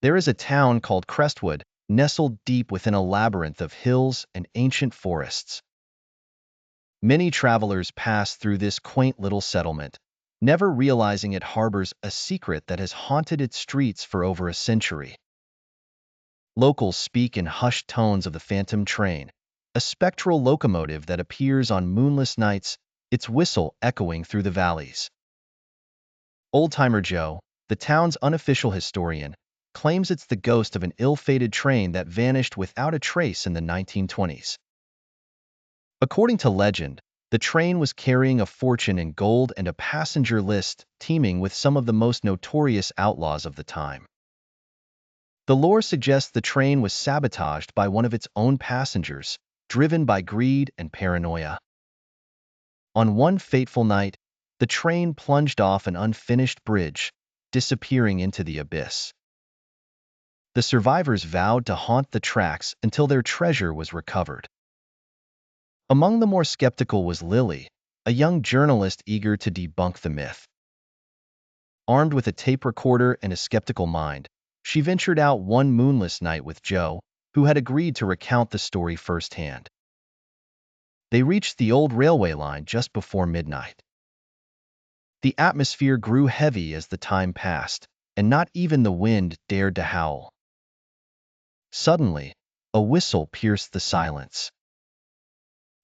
There is a town called Crestwood, nestled deep within a labyrinth of hills and ancient forests. Many travelers pass through this quaint little settlement, never realizing it harbors a secret that has haunted its streets for over a century. Locals speak in hushed tones of the Phantom Train, a spectral locomotive that appears on moonless nights, its whistle echoing through the valleys. Old-timer Joe, the town's unofficial historian, claims it's the ghost of an ill-fated train that vanished without a trace in the 1920s. According to legend, the train was carrying a fortune in gold and a passenger list teeming with some of the most notorious outlaws of the time. The lore suggests the train was sabotaged by one of its own passengers, driven by greed and paranoia. On one fateful night, the train plunged off an unfinished bridge, disappearing into the abyss. The survivors vowed to haunt the tracks until their treasure was recovered. Among the more skeptical was Lily, a young journalist eager to debunk the myth. Armed with a tape recorder and a skeptical mind, she ventured out one moonless night with Joe, who had agreed to recount the story firsthand. They reached the old railway line just before midnight. The atmosphere grew heavy as the time passed, and not even the wind dared to howl. Suddenly, a whistle pierced the silence.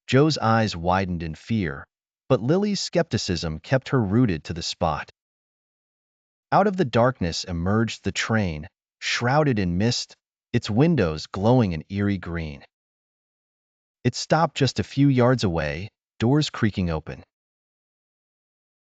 Joe's eyes widened in fear, but Lily's skepticism kept her rooted to the spot. Out of the darkness emerged the train, shrouded in mist, its windows glowing an eerie green. It stopped just a few yards away, doors creaking open.